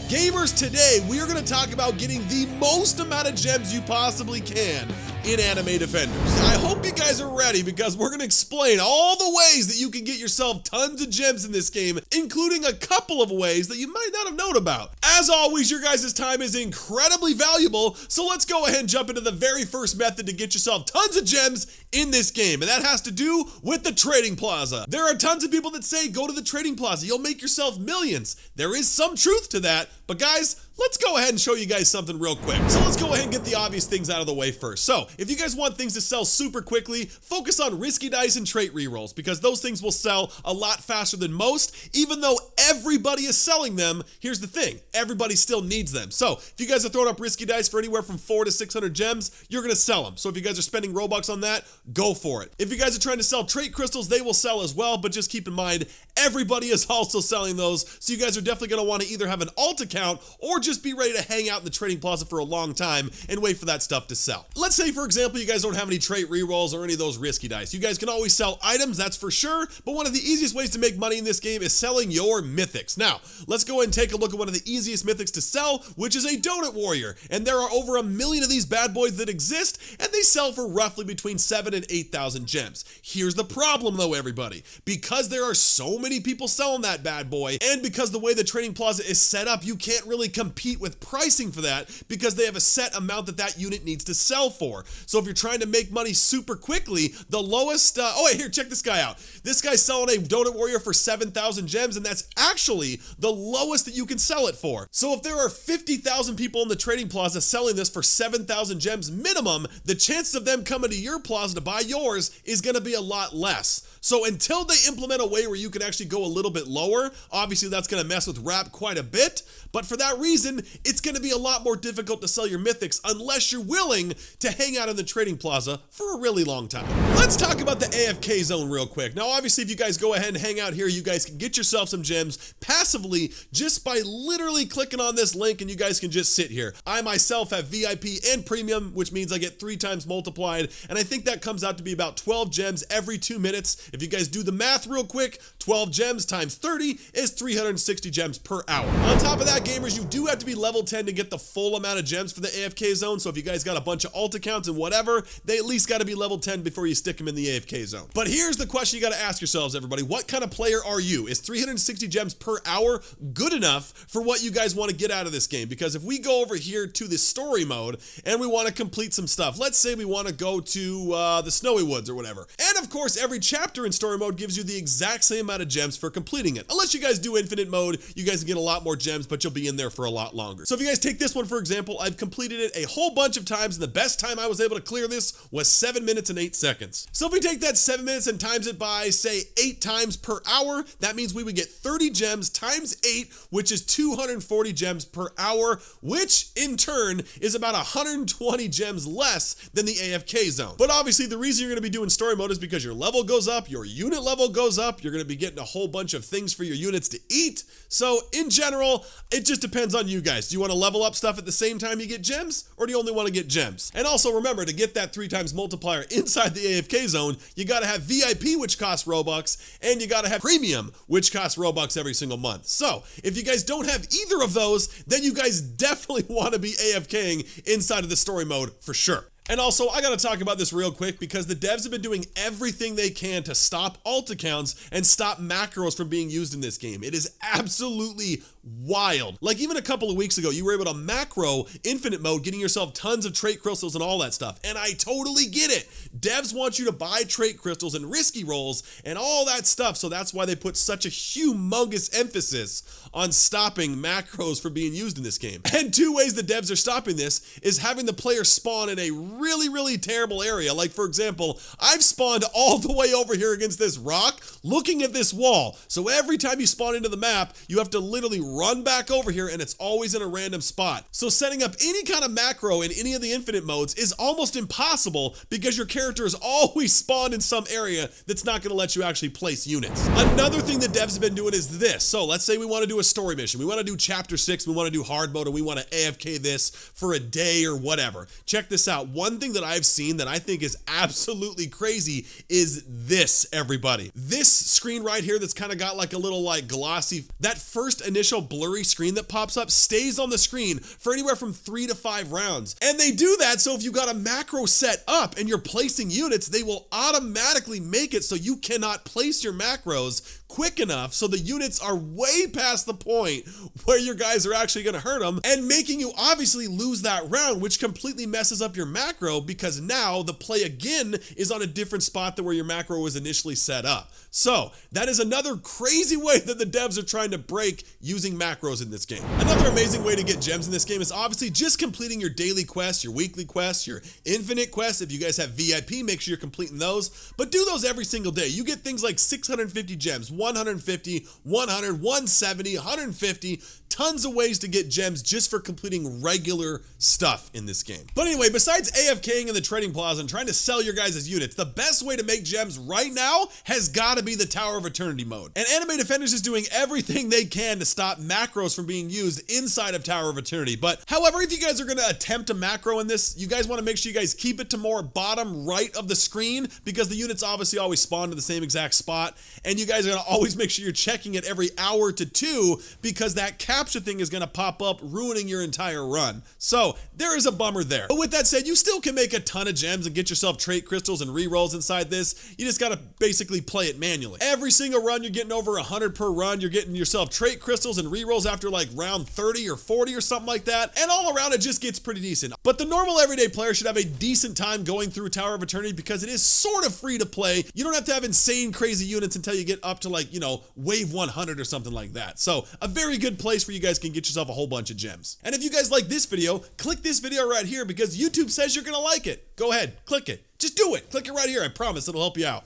Gamers, today we are going to talk about getting the most amount of gems you possibly can in Anime Defenders. I hope you guys are ready because we're going to explain all the ways that you can get yourself tons of gems in this game, including a couple of ways that you might not have known about. As always, your guys' time is incredibly valuable, so let's go ahead and jump into the very first method to get yourself tons of gems in this game, and that has to do with the Trading Plaza. There are tons of people that say go to the Trading Plaza, you'll make yourself millions. There is some truth to that, but guys, let's go ahead and show you guys something real quick. So let's go ahead and get the obvious things out of the way first. So if you guys want things to sell super quickly, focus on risky dice and trait rerolls because those things will sell a lot faster than most. Even though everybody is selling them, here's the thing, everybody still needs them. So if you guys are throwing up risky dice for anywhere from 400 to 600 gems, you're gonna sell them. So if you guys are spending Robux on that, go for it. If you guys are trying to sell trait crystals, they will sell as well, but just keep in mind, everybody is also selling those. So you guys are definitely gonna wanna either have an alt account or just be ready to hang out in the Trading Plaza for a long time and wait for that stuff to sell. Let's say, for example, you guys don't have any trait rerolls or any of those risky dice. You guys can always sell items, that's for sure, but one of the easiest ways to make money in this game is selling your mythics. Now, let's go ahead and take a look at one of the easiest mythics to sell, which is a Donut Warrior. And there are over 1 million of these bad boys that exist, and they sell for roughly between 7,000 and 8,000 gems. Here's the problem though, everybody. Because there are so many people selling that bad boy, and because the way the Trading Plaza is set up, you can't really compete with pricing for that because they have a set amount that unit needs to sell for. So if you're trying to make money super quickly, the lowest, oh wait, here, check this guy out. This guy's selling a Donut Warrior for 7,000 gems, and that's actually the lowest that you can sell it for. So if there are 50,000 people in the Trading Plaza selling this for 7,000 gems minimum, the chances of them coming to your plaza to buy yours is gonna be a lot less. So until they implement a way where you can actually go a little bit lower, obviously that's gonna mess with RAP quite a bit, but for that reason, it's gonna be a lot more difficult to sell your mythics unless you're willing to hang out in the Trading Plaza for a really long time. Let's talk about the AFK Zone real quick. Now, obviously, if you guys go ahead and hang out here, you guys can get yourself some gems passively just by literally clicking on this link, and you guys can just sit here. I myself have VIP and Premium, which means I get 3 times multiplied, and I think that comes out to be about 12 gems every 2 minutes. If you guys do the math real quick, 12 gems times 30 is 360 gems per hour. On top of that, gamers, you do have to be level 10 to get the full amount of gems for the AFK Zone, so if you guys got a bunch of alt accounts and whatever, they at least got to be level 10 before you stick them in the AFK Zone. But here's the question you got to ask yourselves, everybody. What kind of player are you? Is 360 gems per hour good enough for what you guys want to get out of this game? Because if we go over here to the story mode and we want to complete some stuff, let's say we want to go to the Snowy Woods or whatever. And of course, every chapter in story mode gives you the exact same amount of gems for completing it. Unless you guys do infinite mode, you guys can get a lot more gems, but you'll be in there for a lot longer. So if you guys take this one, for example, I've completed it a whole bunch of times, and the best time I was able to clear this was 7 minutes and 8 seconds. So if we take that 7 minutes and times it by, say, 8 times per hour, that means we would get 30 gems times 8, which is 240 gems per hour, which in turn is about 120 gems less than the AFK Zone. But obviously the reason you're going to be doing story mode is because your level goes up, your unit level goes up, you're going to be getting a whole bunch of things for your units to eat. So in general, it just depends on you guys. Do you want to level up stuff at the same time you get gems, or do you only want to get gems? And also remember, to get that 3 times multiplier inside the AFK Zone, you got to have VIP, which costs Robux, and you got to have Premium, which costs Robux every single month. So if you guys don't have either of those, then you guys definitely want to be AFKing inside of the story mode for sure. And also, I gotta talk about this real quick because the devs have been doing everything they can to stop alt accounts and stop macros from being used in this game. It is absolutely wild. Like even a couple of weeks ago, you were able to macro infinite mode, getting yourself tons of trait crystals and all that stuff. And I totally get it. Devs want you to buy trait crystals and risky rolls and all that stuff. So that's why they put such a humongous emphasis on stopping macros from being used in this game. And 2 ways the devs are stopping this is having the player spawn in a really terrible area. Like for example, I've spawned all the way over here against this rock looking at this wall. So every time you spawn into the map, you have to literally run back over here and it's always in a random spot. So setting up any kind of macro in any of the infinite modes is almost impossible because your character is always spawned in some area that's not going to let you actually place units. Another thing that devs have been doing is this. So let's say we want to do a story mission. We want to do chapter 6, we want to do hard mode, and we want to AFK this for a day or whatever. Check this out. One thing that I've seen that I think is absolutely crazy is this, everybody. This this screen right here that's kind of got like a little like glossy, that first initial blurry screen that pops up stays on the screen for anywhere from 3 to 5 rounds. And they do that so if you've got a macro set up and you're placing units, they will automatically make it so you cannot place your macros quick enough so the units are way past the point where your guys are actually going to hurt them, and making you obviously lose that round, which completely messes up your macro because now the play again is on a different spot than where your macro was initially set up. So that is another crazy way that the devs are trying to break using macros in this game. Another amazing way to get gems in this game is obviously just completing your daily quests, your weekly quests, your infinite quests. If you guys have VIP, make sure you're completing those, but do those every single day. You get things like 650 gems, 150, 100, 170, 150, tons of ways to get gems just for completing regular stuff in this game. But anyway, besides AFKing in the trading plaza and trying to sell your guys' units, the best way to make gems right now has got to be the Tower of Eternity mode. And Anime Defenders is doing everything they can to stop macros from being used inside of Tower of Eternity. But however, if you guys are going to attempt a macro in this, you guys want to make sure you guys keep it to more bottom right of the screen, because the units obviously always spawn to the same exact spot. And you guys are going to always make sure you're checking it every hour to 2, because that capture thing is going to pop up, ruining your entire run. So there is a bummer there. But with that said, you still can make a ton of gems and get yourself trait crystals and rerolls inside this. You just got to basically play it manually. Every single run, you're getting over 100 per run. You're getting yourself trait crystals and rerolls after like round 30 or 40 or something like that. And all around, it just gets pretty decent. But the normal everyday player should have a decent time going through Tower of Eternity because it is sort of free to play. You don't have to have insane crazy units until you get up to like, you know, wave 100 or something like that. So a very good place where you guys can get yourself a whole bunch of gems. And if you guys like this video, click this video right here because YouTube says you're gonna like it. Go ahead, click it. Just do it. Click it right here. I promise it'll help you out.